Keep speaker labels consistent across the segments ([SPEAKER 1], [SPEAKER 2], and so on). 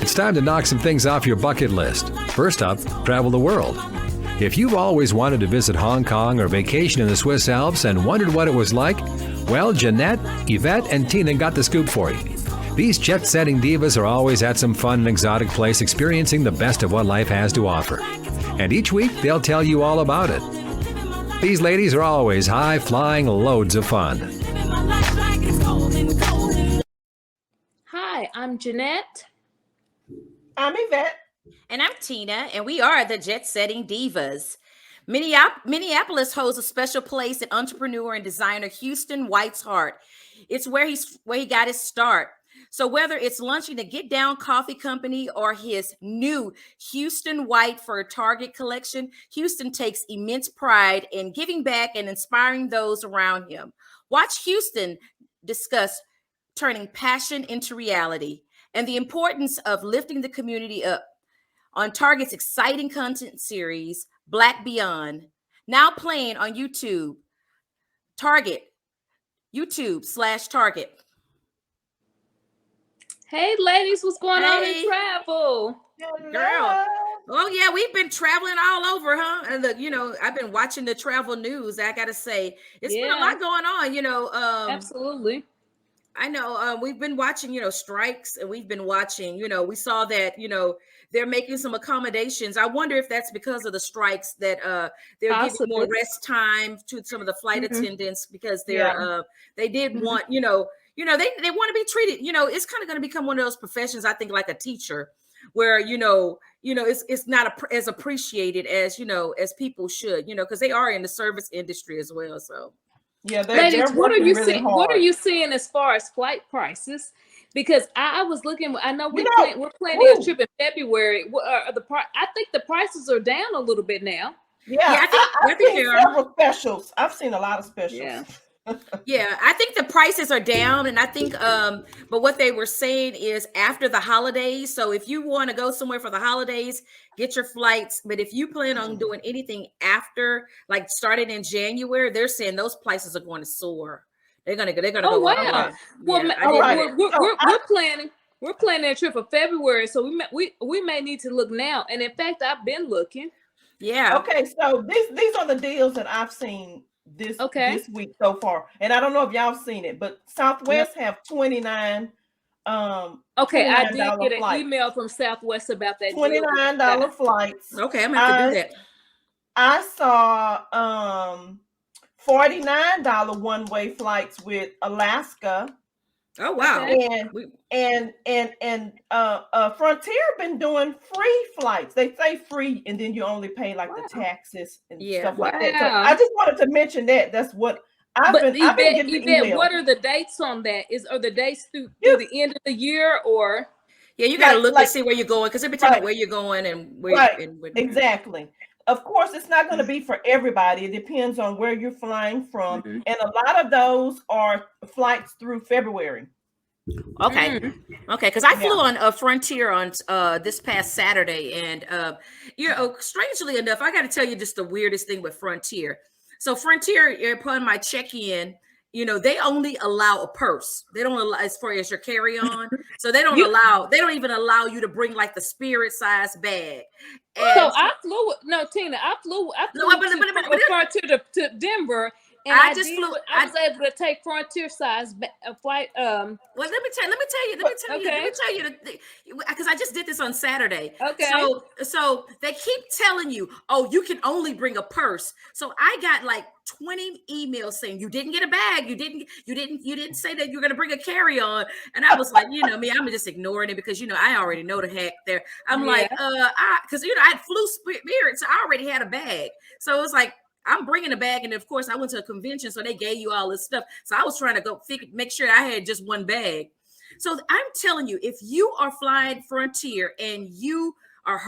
[SPEAKER 1] It's time to knock some things off your bucket list. First up, travel the world. If you've always wanted to visit Hong Kong or vacation in the Swiss Alps and wondered what it was like, well, Jeanette, Evette, and Tina got the scoop for you. These jet-setting divas are always at some fun and exotic place experiencing the best of what life has to offer. And each week, they'll tell you all about it. These ladies are always high-flying loads of fun.
[SPEAKER 2] Hi, I'm Jeanette.
[SPEAKER 3] I'm Evette.
[SPEAKER 4] And I'm Tina, and we are the Jet Setting Divas. Minneapolis holds a special place in entrepreneur and designer Houston White's heart. It's where he got his start. So whether it's launching a Get Down coffee company or his new Houston White for a Target collection, Houston takes immense pride in giving back and inspiring those around him. Watch Houston discuss turning passion into reality and the importance of lifting the community up on Target's exciting content series, Black Beyond, now playing on YouTube. YouTube/Target.
[SPEAKER 2] Hey, ladies, what's going on in travel?
[SPEAKER 4] Girl. Oh, yeah, we've been traveling all over, huh? And I've been watching the travel news. I got to say, it's been a lot going on,
[SPEAKER 2] Absolutely.
[SPEAKER 4] I know we've been watching, strikes, and we've been watching, we saw that, they're making some accommodations. I wonder if that's because of the strikes that they're giving more rest time to some of the flight attendants because they did want, they want to be treated, it's kind of going to become one of those professions, I think, like a teacher, where, it's not as appreciated as, as people should, because they are in the service industry as well. So.
[SPEAKER 3] Yeah,
[SPEAKER 2] ladies, what are you
[SPEAKER 3] really
[SPEAKER 2] seeing?
[SPEAKER 3] hard.
[SPEAKER 2] What are you seeing as far as flight prices? Because I was looking. I know we're planning a trip in February. I think the prices are down a little bit now.
[SPEAKER 3] Yeah, I think there are several specials. I've seen a lot of specials.
[SPEAKER 2] Yeah.
[SPEAKER 4] Yeah, I think the prices are down, and I think but what they were saying is after the holidays. So if you want to go somewhere for the holidays, get your flights. But if you plan on doing anything after, like starting in January, they're saying those prices are going to soar. They're gonna go.
[SPEAKER 2] Oh wow!
[SPEAKER 4] Up.
[SPEAKER 2] Well,
[SPEAKER 4] Yeah,
[SPEAKER 2] we're planning a trip for February, so we may need to look now. And in fact, I've been looking.
[SPEAKER 4] Yeah.
[SPEAKER 3] Okay, so these are the deals that I've seen this week so far, and I don't know if y'all have seen it, but Southwest have 29.
[SPEAKER 2] Okay, I did get an email from Southwest about that
[SPEAKER 3] $29 flights.
[SPEAKER 4] Okay, I'm gonna have to do that.
[SPEAKER 3] I saw $49 one-way flights with Alaska.
[SPEAKER 4] Oh wow!
[SPEAKER 3] And Frontier been doing free flights. They say free, and then you only pay like the taxes and stuff like that. So I just wanted to mention that. That's what I've been getting the email.
[SPEAKER 2] What are the dates on that? Are the dates through the end of the year, or?
[SPEAKER 4] Yeah, you got to look and see where you're going, because every time where you're going and where.
[SPEAKER 3] Exactly. Of course, it's not going to be for everybody. It depends on where you're flying from. Mm-hmm. And a lot of those are flights through February.
[SPEAKER 4] Okay. Okay. Because I flew on a Frontier on this past Saturday. And, strangely enough, I got to tell you just the weirdest thing with Frontier. So Frontier, upon my check-in, they only allow a purse. They don't allow as far as your carry-on. So they don't even allow you to bring like the Spirit size bag. And
[SPEAKER 2] so I flew Frontier to Denver. And I was able to take Frontier size flight.
[SPEAKER 4] Well, let me tell you, because I just did this on Saturday.
[SPEAKER 2] Okay.
[SPEAKER 4] So they keep telling you, oh, you can only bring a purse. So I got like 20 emails saying you didn't get a bag, you didn't say that you're gonna bring a carry-on, and I was like, me, I'm just ignoring it because I already know the heck there. I'm like, because I had flew Spirit, so I already had a bag, so it was like, I'm bringing a bag, and of course I went to a convention, so they gave you all this stuff. So I was trying to make sure I had just one bag. So I'm telling you, if you are flying Frontier and you are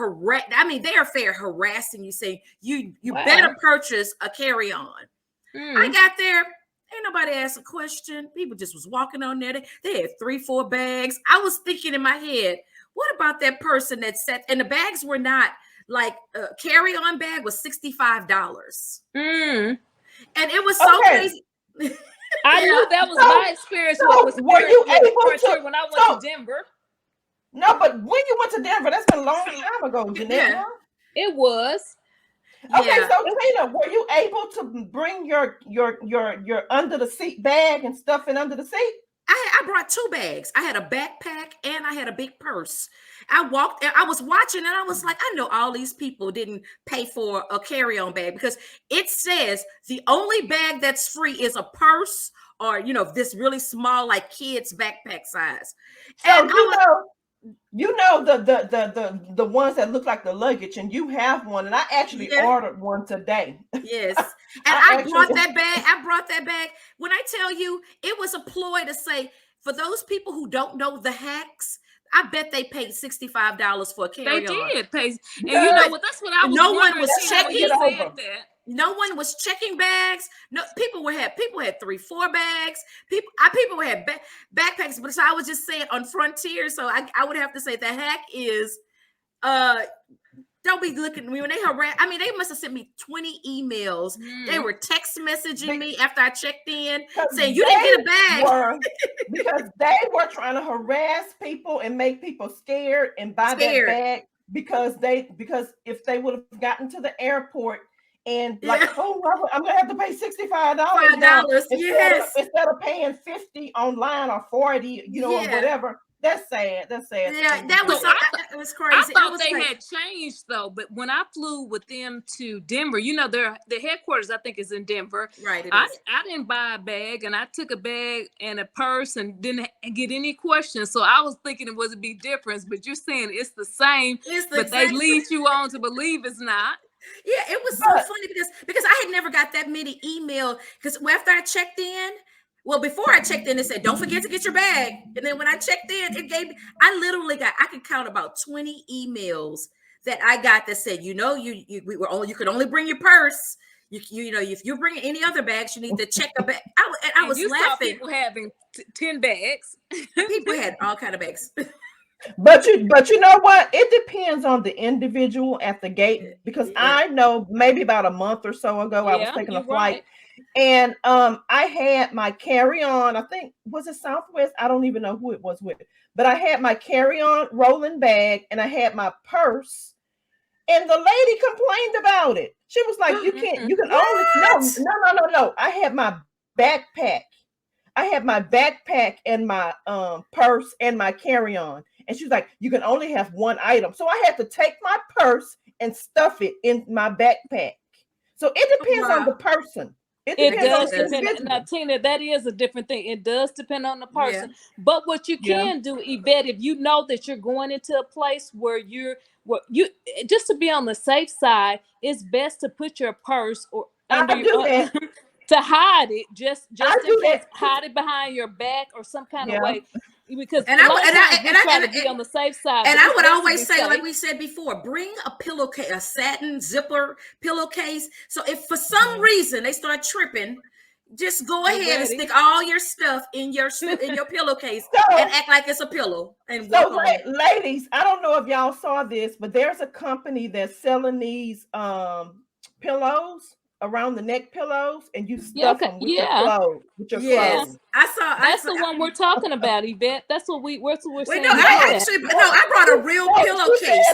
[SPEAKER 4] they are fair harassing you, saying you better purchase a carry-on. I got there, ain't nobody asked a question. People just was walking on there. They had 3-4 bags. I was thinking in my head, what about that person that sat, and the bags were not. Like a carry-on bag was $65. And it was so crazy.
[SPEAKER 2] I knew that was my experience. Were you able to when I went to Denver?
[SPEAKER 3] No, but when you went to Denver, that's been a long time ago, Jeanette.
[SPEAKER 4] Yeah.
[SPEAKER 2] It was.
[SPEAKER 3] Okay,
[SPEAKER 4] Yeah.
[SPEAKER 3] so Tina, were you able to bring your under the seat bag and stuff it under the seat?
[SPEAKER 4] I brought 2 bags. I had a backpack and I had a big purse. I was watching and I was like, I know all these people didn't pay for a carry-on bag because it says the only bag that's free is a purse or, this really small, like kids backpack size.
[SPEAKER 3] So
[SPEAKER 4] And
[SPEAKER 3] the ones that look like the luggage, and you have one, and I actually ordered one today.
[SPEAKER 4] Yes. And I brought that bag. I brought that bag. When I tell you, it was a ploy to say, for those people who don't know the hacks, I bet they paid $65 for a carry-on.
[SPEAKER 2] They did pay. And you know what? That's what I was.
[SPEAKER 4] No one was checking.
[SPEAKER 2] No
[SPEAKER 4] one was checking bags. No, people had 3-4 bags. People had backpacks. But so I was just saying on Frontier. So I would have to say the hack is, don't be looking at me when they harass. I mean, they must have sent me 20 emails. They were text messaging me after I checked in saying you didn't get a bag.
[SPEAKER 3] Because they were trying to harass people and make people scared and buy that bag because if they would have gotten to the airport and I'm gonna have to pay $65 instead of paying $50 online or $40, whatever. That's sad.
[SPEAKER 4] Yeah, that was crazy.
[SPEAKER 2] I thought they had changed though, but when I flew with them to Denver, their headquarters I think is in Denver.
[SPEAKER 4] Right.
[SPEAKER 2] I didn't buy a bag, and I took a bag and a purse and didn't get any questions. So I was thinking it was a big difference, but you're saying it's the same, but they lead you on to believe it's not.
[SPEAKER 4] Yeah, it was so funny because I had never got that many emails because after I checked in. Well, before I checked in, it said, don't forget to get your bag. And then when I checked in, I could count about 20 emails that I got that said, you could only bring your purse. If you bring any other bags, you need to check a bag. I was laughing.
[SPEAKER 2] Saw people having 10 bags.
[SPEAKER 4] People had all kind of bags.
[SPEAKER 3] But you know what? It depends on the individual at the gate because I know maybe about a month or so ago, I was taking a flight. Right. And I had my carry-on, I think, was it Southwest? I don't even know who it was with, but I had my carry-on rolling bag and I had my purse, and the lady complained about it. She was like, you can only, no. I had my backpack. And my purse and my carry-on. And she was like, you can only have one item. So I had to take my purse and stuff it in my backpack. So it depends on the person.
[SPEAKER 2] It does depend. Now, Tina, that is a different thing. It does depend on the person. But what you can do, Evette, if you know that you're going into a place where you just to be on the safe side, it's best to put your purse or under your to hide it. Just in case, hide it behind your back or some kind of way. Because I try to be on the safe side.
[SPEAKER 4] And I would always say, like we said before, bring a pillowcase, a satin zipper pillowcase. So if for some reason they start tripping, just go ahead and stick all your stuff in your pillowcase and act like it's a pillow. And
[SPEAKER 3] ladies, I don't know if y'all saw this, but there's a company that's selling these pillows. Around the neck pillows, and you stuff them with your clothes.
[SPEAKER 4] Clothes.
[SPEAKER 2] That's the one we're talking about, Evette. That's what we're saying.
[SPEAKER 4] I brought a real pillowcase.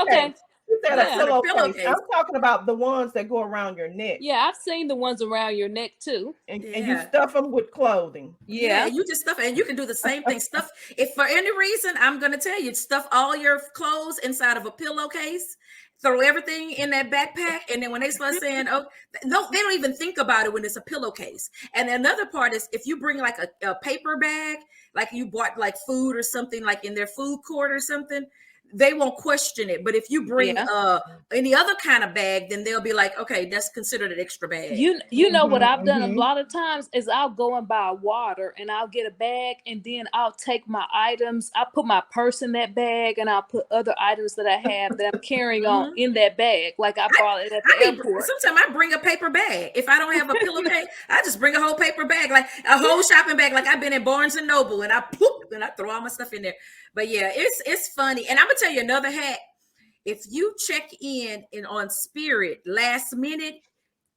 [SPEAKER 2] Okay.
[SPEAKER 3] You said a pillowcase. I'm talking about the ones that go around your neck.
[SPEAKER 2] Yeah, I've seen the ones around your neck too.
[SPEAKER 3] And you stuff them with clothing.
[SPEAKER 4] Yeah, you just stuff it, and you can do the same thing. Stuff if for any reason, I'm gonna tell you, stuff all your clothes inside of a pillowcase. Throw everything in that backpack, and then when they start saying, "Oh, no," they don't even think about it when it's a pillowcase. And another part is if you bring like a paper bag, like you bought like food or something, like in their food court or something, they won't question it. But if you bring any other kind of bag, then they'll be like, okay, that's considered an extra bag.
[SPEAKER 2] You know what I've done a lot of times is I'll go and buy water and I'll get a bag, and then I'll take my items. I'll put my purse in that bag, and I'll put other items that I have that I'm carrying on in that bag. Like I brought it at the airport.
[SPEAKER 4] Sometimes I bring a paper bag. If I don't have a pillowcase, I just bring a whole paper bag, like a whole shopping bag. Like I've been in Barnes and Noble, and I throw all my stuff in there. But yeah, it's funny. And I'm gonna tell you another hack. If you check in on Spirit last minute,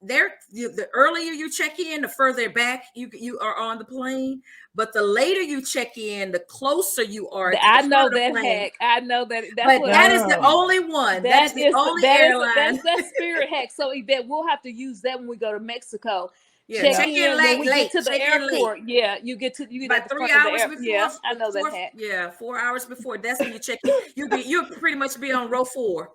[SPEAKER 4] the earlier you check in, the further back you are on the plane. But the later you check in, the closer you are.
[SPEAKER 2] I know that hack. I know that.
[SPEAKER 4] That's but that is the only one. That is the only airline.
[SPEAKER 2] That's Spirit hack. So Evette, we'll have to use that when we go to Mexico.
[SPEAKER 4] Yeah, check in late.
[SPEAKER 2] Get to the airport. Yeah, you get
[SPEAKER 4] about 3 hours before.
[SPEAKER 2] Yeah, I know that hack.
[SPEAKER 4] Yeah, 4 hours before. That's when you check in. You'll pretty much be on row 4.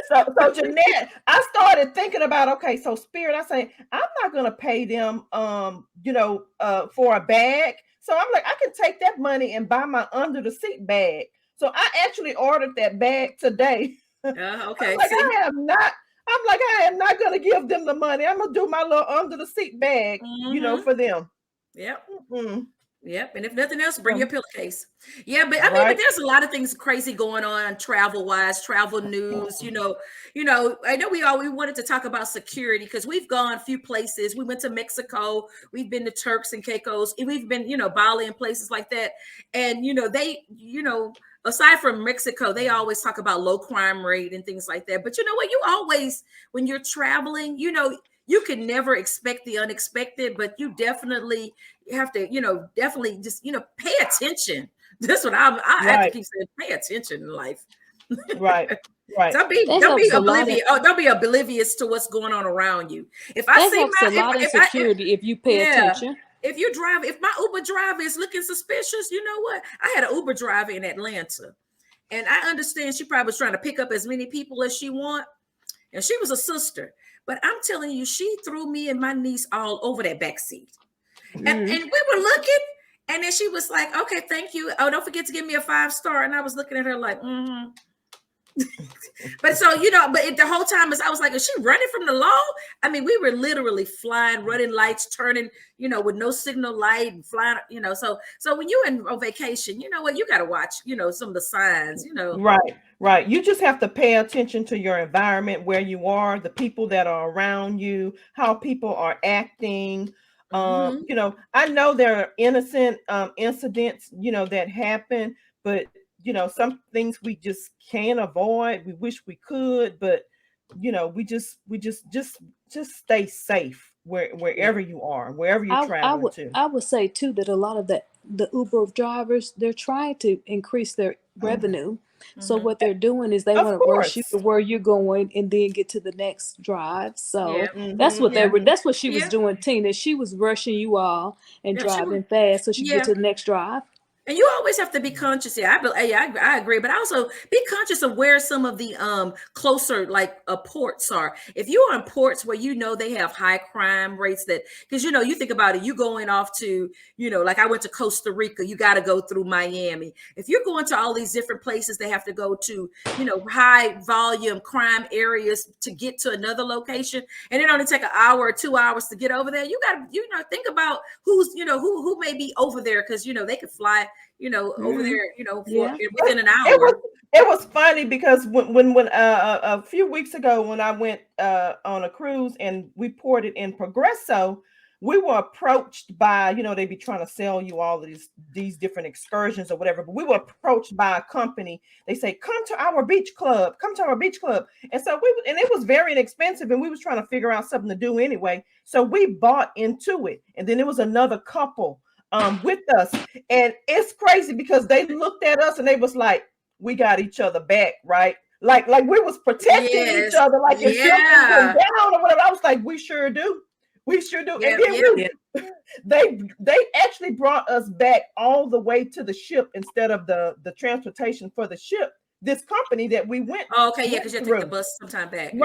[SPEAKER 3] So Jeanette, I started thinking about, okay, so Spirit, I say I'm not gonna pay them for a bag. So I'm like, I can take that money and buy my under the seat bag. So I actually ordered that bag today.
[SPEAKER 4] Okay.
[SPEAKER 3] I am not going to give them the money. I'm going to do my little under the seat bag, for them.
[SPEAKER 4] Yep. Mm-hmm. Yep. And if nothing else, bring your pillowcase. Yeah. But I mean, but there's a lot of things crazy going on travel wise, travel news, I know we wanted to talk about security because we've gone a few places. We went to Mexico. We've been to Turks and Caicos. We've been, Bali and places like that. And, aside from Mexico, they always talk about low crime rate and things like that. But you know what? You always, when you're traveling, you can never expect the unexpected, but you definitely have to, definitely just, pay attention. That's what I have to keep saying. Pay attention in life.
[SPEAKER 3] Right.
[SPEAKER 4] Don't be oblivious. Don't be oblivious to what's going on around you. If I see
[SPEAKER 2] a lot of security, if you pay attention.
[SPEAKER 4] If my Uber driver is looking suspicious, you know what? I had an Uber driver in Atlanta, and I understand she probably was trying to pick up as many people as she want, and she was a sister. But I'm telling you, she threw me and my niece all over that back seat, and we were looking, and then she was like, "Okay, thank you. Oh, don't forget to give me a 5-star." And I was looking at her like, But so, but the whole time I was like, is she running from the law? I mean, we were literally flying, running lights, turning, with no signal light and flying, so when you're on vacation, you know what, you got to watch, some of the signs,
[SPEAKER 3] Right. You just have to pay attention to your environment, where you are, the people that are around you, how people are acting. I know there are innocent incidents, that happen, but some things we just can't avoid. We wish we could, but we just stay safe wherever you are, wherever you're traveling to.
[SPEAKER 2] I would say too that a lot of the Uber drivers, they're trying to increase their revenue. So what they're doing is they want to rush you to where you're going and then get to the next drive. So that's what that's what she was doing, Tina. She was rushing you all and driving fast so she could get to the next drive.
[SPEAKER 4] And you always have to be conscious. Yeah, I agree. But also be conscious of where some of the closer ports are. If you're on ports where they have high crime rates, because you think about it, you going off to like I went to Costa Rica, you got to go through Miami. If you're going to all these different places, they have to go to high volume crime areas to get to another location, and it only take an hour or 2 hours to get over there. You got to think about who's who may be over there, because they could fly over there, within an hour.
[SPEAKER 3] It was funny because when a few weeks ago when I went on a cruise and we ported in Progreso, we were approached by, they be trying to sell you all of these different excursions or whatever, but we were approached by a company. They say, come to our beach club. And so and it was very inexpensive, and we was trying to figure out something to do anyway. So we bought into it. And then there was another couple with us, and it's crazy because they looked at us and they was like, we got each other back, right? Like we was protecting each other, like if something went down or whatever. I was like, we sure do. And then they actually brought us back all the way to the ship instead of the transportation for the ship. This company that we went.
[SPEAKER 4] Oh, okay, yeah, because you have to take the bus sometime back.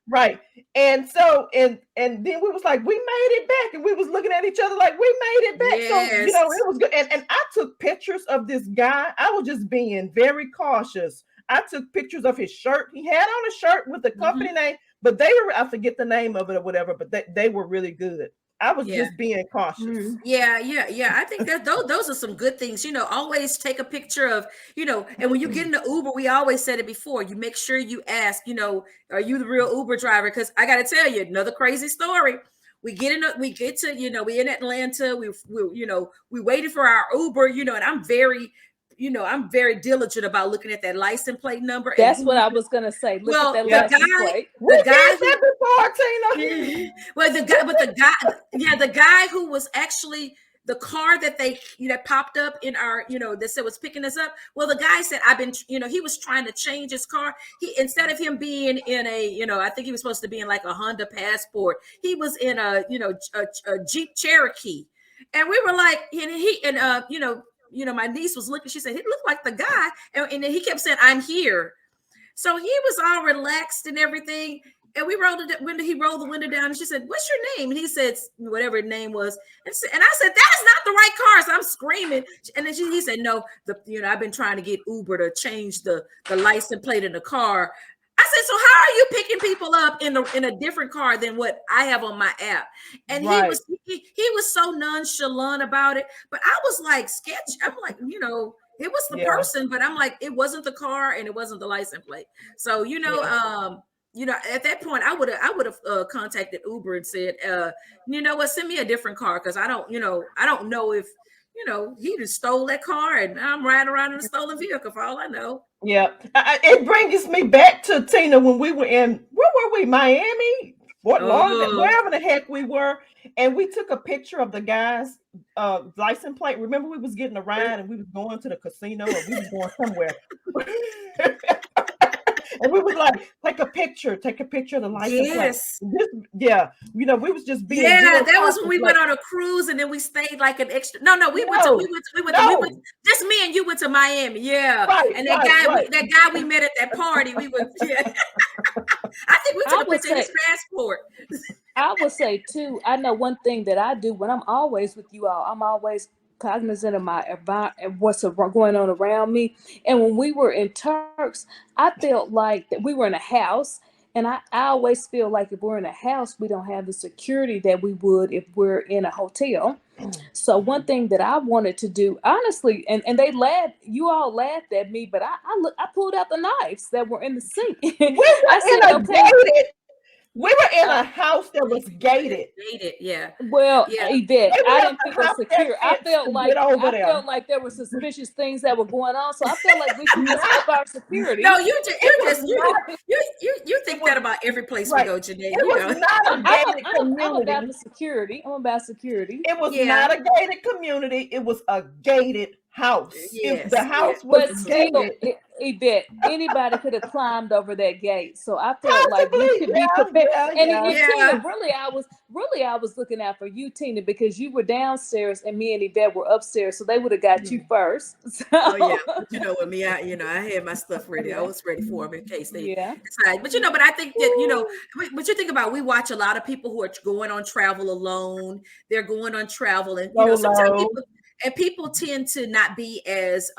[SPEAKER 3] Right. And so and then we was like, we made it back, and we was looking at each other like we made it back.
[SPEAKER 4] Yes.
[SPEAKER 3] So it was good. And I took pictures of this guy. I was just being very cautious. I took pictures of his shirt. He had on a shirt with the company name, but they were, I forget the name of it or whatever, but they were really good. I was just being cautious.
[SPEAKER 4] Yeah. I think that those are some good things. Always take a picture of, and when you get in the Uber, we always said it before, you make sure you ask, are you the real Uber driver? Because I got to tell you another crazy story. We in Atlanta, we waited for our Uber, and I'm very I'm very diligent about looking at that license plate number.
[SPEAKER 2] That's what I was gonna say. Look at that license plate.
[SPEAKER 3] We did that before, Tina.
[SPEAKER 4] Well, the guy who was actually the car that they that popped up in our that said was picking us up. Well, the guy said he was trying to change his car. He, instead of him being in a I think he was supposed to be in like a Honda Passport, he was in a Jeep Cherokee. And we were like, my niece was looking, she said, he looked like the guy. And then he kept saying, I'm here. So he was all relaxed and everything. And he rolled the window down and she said, what's your name? And he said, whatever his name was. And I said, that is not the right car. So I'm screaming. And then he said, no, I've been trying to get Uber to change the license plate in the car. I said, so how are you picking people up in a different car than what I have on my app? And he was so nonchalant about it. But I was like, sketch. I'm like, it was the person, but I'm like, it wasn't the car and it wasn't the license plate. So, at that point, I would have contacted Uber and said, you know what, send me a different car because I don't know if he just stole that car and I'm riding around in a stolen vehicle for all I know.
[SPEAKER 3] Yeah, it brings me back to Tina when we were where were we? Miami, Fort Lauderdale, wherever the heck we were, and we took a picture of the guy's license plate. Remember, we was getting a ride and we was going to the casino or we was going somewhere. And we was like, take a picture of the license plate. We was just being.
[SPEAKER 4] Yeah, that was when we went on a cruise and then we stayed like an extra. Just me and you went to Miami. Yeah, right, and that guy we met at that party, we went. Yeah. I think we took a picture of his passport.
[SPEAKER 2] I would say too. I know one thing that I do when I'm always with you all. I'm always cognizant of my environment, what's going on around me. And when we were in Turks, I felt like that we were in a house. And I always feel like if we're in a house, we don't have the security that we would if we're in a hotel. So one thing that I wanted to do, honestly, and they laughed, you all laughed at me, but I pulled out the knives that were in the sink.
[SPEAKER 3] We were in a house that was gated.
[SPEAKER 4] Yeah.
[SPEAKER 2] Well, Evette, I didn't feel secure. I felt like there were suspicious things that were going on. So I felt like we should just up our security.
[SPEAKER 4] No, you think that about every place we go, Jeanette.
[SPEAKER 3] It was not a gated community.
[SPEAKER 2] I'm about the security. I'm about security.
[SPEAKER 3] It was not a gated community. It was a gated house. Yes. The house was gated.
[SPEAKER 2] Evette, anybody could have climbed over that gate. So I felt like we could be prepared. Tina, really, I was looking out for you, Tina, because you were downstairs and me and Evette were upstairs, so they would have got you first. So.
[SPEAKER 4] But with me, I had my stuff ready. I was ready for them in case they decide. But but I think that what you think about, we watch a lot of people who are going on travel alone. They're going on travel, and sometimes people tend to not be as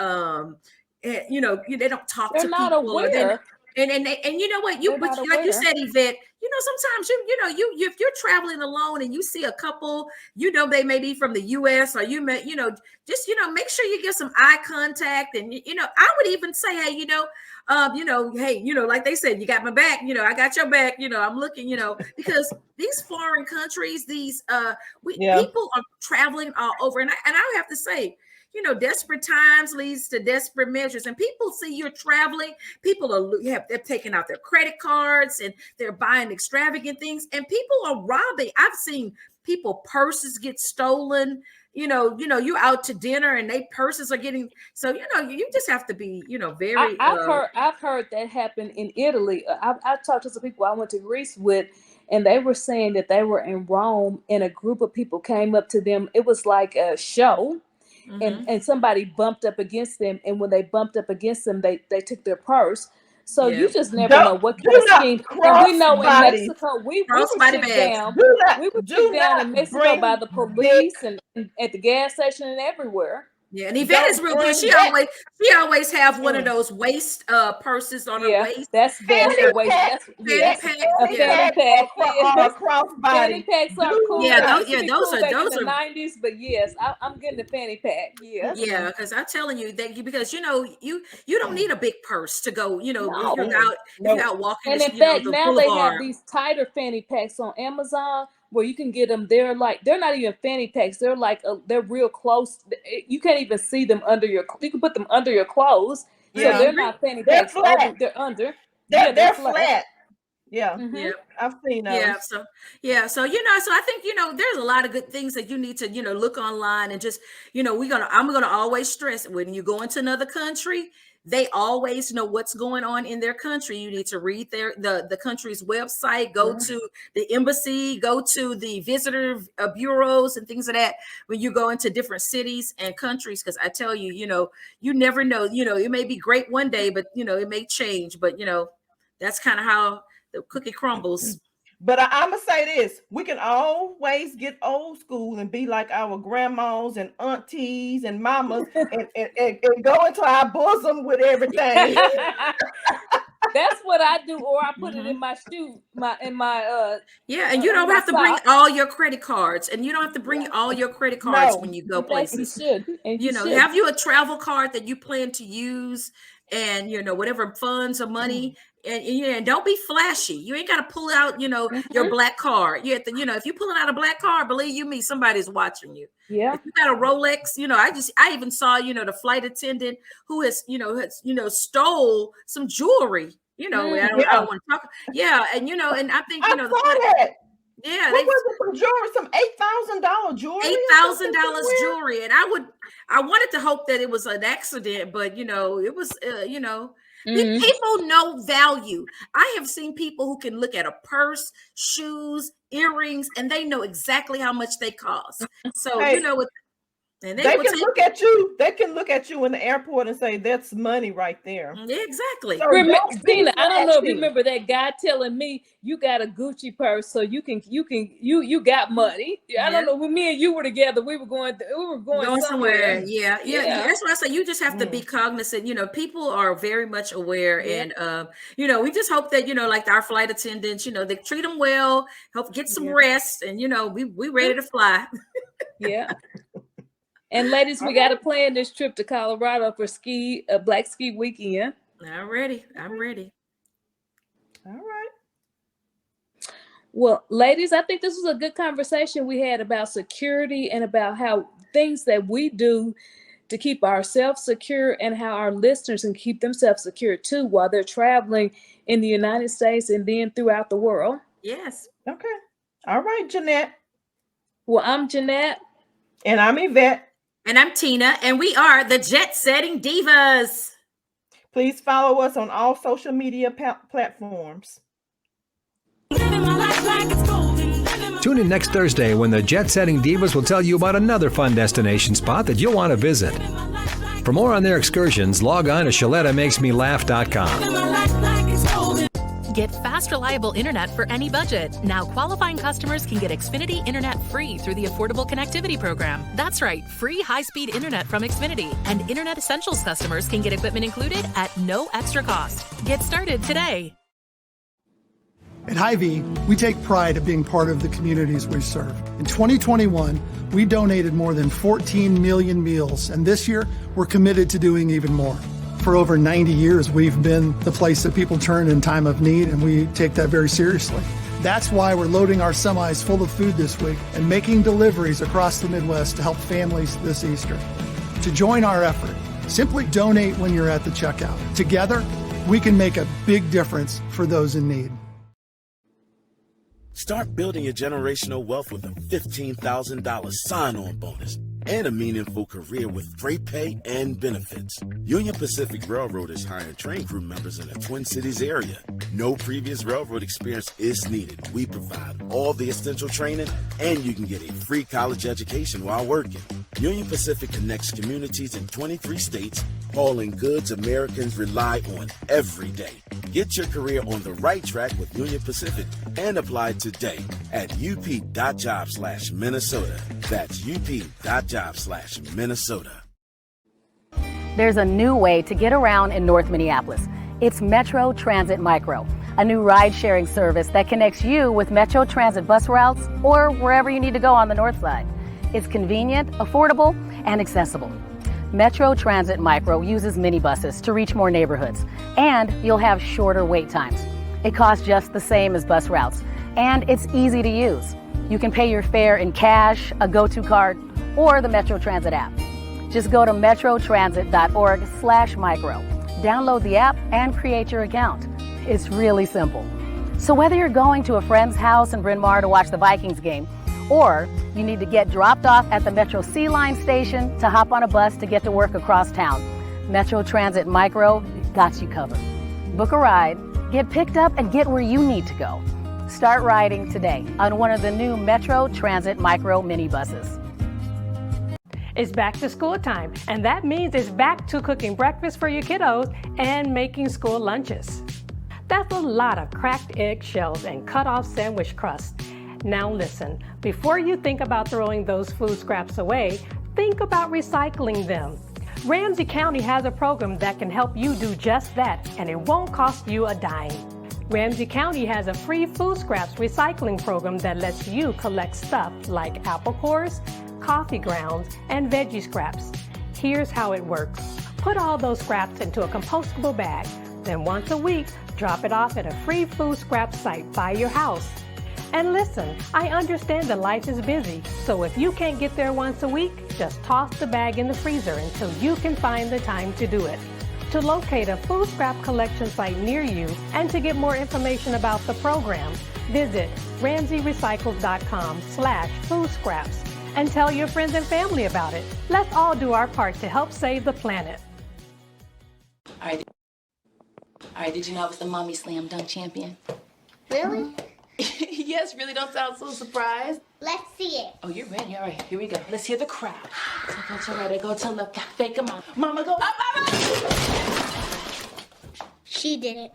[SPEAKER 4] they don't talk to people.
[SPEAKER 2] Aware.
[SPEAKER 4] And you know what, like you said, Evette, sometimes if you're traveling alone and you see a couple, they may be from the US or you may, just make sure you give some eye contact. And I would even say, hey, like they said, you got my back, I got your back, I'm looking, because these foreign countries, people are traveling all over. And I have to say, desperate times leads to desperate measures, and people see you're traveling. People they're taking out their credit cards and they're buying extravagant things, and people are robbing. I've seen people purses get stolen. You're out to dinner and they purses are getting. So you just have to be very.
[SPEAKER 2] I've heard that happen in Italy. I talked to some people I went to Greece with, and they were saying that they were in Rome and a group of people came up to them. It was like a show. And somebody bumped up against them, and when they bumped up against them, they took their purse. So you just never know what kind of scheme. And we know in Mexico, we were kicked down. We were kicked down in Mexico by the police and at the gas station and everywhere.
[SPEAKER 4] Yeah, and Evette is real good. She always have one of those waist purses on her waist.
[SPEAKER 2] That's fanny waist. That's fanny pack. Fanny packs are cool.
[SPEAKER 4] Those are
[SPEAKER 2] the 90s. But yes, I'm getting the fanny pack.
[SPEAKER 4] Yeah, because I'm telling you that because you don't need a big purse to go. If you're out walking.
[SPEAKER 2] And in fact, now they have these tighter fanny packs on Amazon where you can get them. They're not even fanny packs. They're they're real close. You can't even see them you can put them under your clothes. Yeah. So they're not fanny packs. They're under.
[SPEAKER 3] They're flat. Yeah.
[SPEAKER 2] Mm-hmm.
[SPEAKER 4] Yeah.
[SPEAKER 3] I've seen those.
[SPEAKER 4] So I think, there's a lot of good things that you need to, look online and just, I'm going to always stress when you go into another country, they always know what's going on in their country. You need to read the country's website, go to the embassy, go to the visitor bureaus and things of that when you go into different cities and countries. Because I tell you, you never know, it may be great one day, but, it may change. But, that's kind of how the cookie crumbles.
[SPEAKER 3] But I'm going to say this. We can always get old school and be like our grandmas and aunties and mamas and go into our bosom with everything.
[SPEAKER 2] That's what I do, or I put it in my shoe,
[SPEAKER 4] and you don't have to bring all your credit cards, and you don't have to bring all your credit cards when you go places.
[SPEAKER 2] You should.
[SPEAKER 4] Have you a travel card that you plan to use, and whatever funds or money, and don't be flashy. You ain't got to pull out, your black card. You have to, if you're pulling out a black card, believe you me, somebody's watching you.
[SPEAKER 2] Yeah.
[SPEAKER 4] If you got a Rolex, I even saw, the flight attendant who has stole some jewelry. I don't want to talk. Yeah, and and I think
[SPEAKER 3] I saw that.
[SPEAKER 4] Yeah,
[SPEAKER 3] what was it from jewelry? Some $8,000 jewelry.
[SPEAKER 4] $8,000 jewelry, and I wanted to hope that it was an accident, but it was people know value. I have seen people who can look at a purse, shoes, earrings, and they know exactly how much they cost. So and they can
[SPEAKER 3] look at you. They can look at you in the airport and say, "That's money right there."
[SPEAKER 4] Exactly.
[SPEAKER 2] So Tina, I don't know if you remember that guy telling me you got a Gucci purse, so you got money. I don't know. When me and you were together, we were going somewhere.
[SPEAKER 4] Yeah. That's why I say you just have to be cognizant. People are very much aware, and we just hope that like our flight attendants, they treat them well, help get some rest, and we ready to fly.
[SPEAKER 2] Yeah. And ladies, we got to plan this trip to Colorado for a Black Ski Weekend.
[SPEAKER 4] I'm ready.
[SPEAKER 3] All right.
[SPEAKER 2] Well, ladies, I think this was a good conversation we had about security and about how things that we do to keep ourselves secure and how our listeners can keep themselves secure too while they're traveling in the United States and then throughout the world.
[SPEAKER 4] Yes.
[SPEAKER 3] Okay. All right, Jeanette.
[SPEAKER 2] Well, I'm Jeanette.
[SPEAKER 3] And I'm Evette.
[SPEAKER 4] And I'm Tina, and we are the Jet Setting Divas.
[SPEAKER 3] Please follow us on all social media platforms.
[SPEAKER 1] Tune in next Thursday when the Jet Setting Divas will tell you about another fun destination spot that you'll want to visit. For more on their excursions, log on to ShalettaMakesMeLaugh.com.
[SPEAKER 5] Get fast, reliable internet for any budget. Now qualifying customers can get Xfinity internet free through the Affordable Connectivity Program. That's right, free high-speed internet from Xfinity. And Internet Essentials customers can get equipment included at no extra cost. Get started today.
[SPEAKER 6] At Hy-Vee, we take pride of being part of the communities we serve. In 2021, we donated more than 14 million meals, and this year, we're committed to doing even more. For over 90 years, we've been the place that people turn in time of need, and we take that very seriously. That's why we're loading our semis full of food this week and making deliveries across the Midwest to help families this Easter. To join our effort, simply donate when you're at the checkout. Together, we can make a big difference for those in need.
[SPEAKER 7] Start building your generational wealth with a $15,000 sign-on bonus and a meaningful career with great pay and benefits. Union Pacific Railroad is hiring train crew members in the Twin Cities area. No previous railroad experience is needed. We provide all the essential training, and you can get a free college education while working. Union Pacific connects communities in 23 states, hauling goods Americans rely on every day. Get your career on the right track with Union Pacific and apply today at up.job/Minnesota. That's up.job/Minnesota.
[SPEAKER 8] There's a new way to get around in North Minneapolis. It's Metro Transit Micro, a new ride-sharing service that connects you with Metro Transit bus routes or wherever you need to go on the north side. It's convenient, affordable, and accessible. Metro Transit Micro uses minibuses to reach more neighborhoods, and you'll have shorter wait times. It costs just the same as bus routes, and it's easy to use. You can pay your fare in cash, a go-to card, or the Metro Transit app. Just go to metrotransit.org/micro. Download the app and create your account. It's really simple. So whether you're going to a friend's house in Bryn Mawr to watch the Vikings game, or you need to get dropped off at the Metro C Line station to hop on a bus to get to work across town, Metro Transit Micro got you covered. Book a ride, get picked up, and get where you need to go. Start riding today on one of the new Metro Transit Micro minibuses.
[SPEAKER 9] It's back to school time, and that means it's back to cooking breakfast for your kiddos and making school lunches. That's a lot of cracked egg shells and cut off sandwich crust. Now listen, before you think about throwing those food scraps away, think about recycling them. Ramsey County has a program that can help you do just that, and it won't cost you a dime. Ramsey County has a free food scraps recycling program that lets you collect stuff like apple cores, coffee grounds, and veggie scraps. Here's how it works. Put all those scraps into a compostable bag. Then once a week, drop it off at a free food scrap site by your house. And listen, I understand that life is busy, so if you can't get there once a week, just toss the bag in the freezer until you can find the time to do it. To locate a food scrap collection site near you and to get more information about the program, visit ramseyrecycles.com/food scraps and tell your friends and family about it. Let's all do our part to help save the planet.
[SPEAKER 10] All right, did you know I was the Mommy Slam Dunk Champion?
[SPEAKER 11] Really?
[SPEAKER 10] Yes, really, don't sound so surprised.
[SPEAKER 11] Let's see it.
[SPEAKER 10] Oh, you're ready. All right, here we go. Let's hear the crowd. So go to right, go to left, fake 'em out. Mama, go up, mama!
[SPEAKER 11] She did it.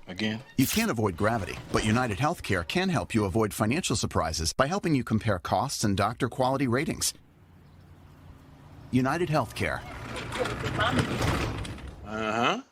[SPEAKER 12] Again? You can't avoid gravity, but United Healthcare can help you avoid financial surprises by helping you compare costs and doctor quality ratings. United Healthcare.
[SPEAKER 13] Uh-huh.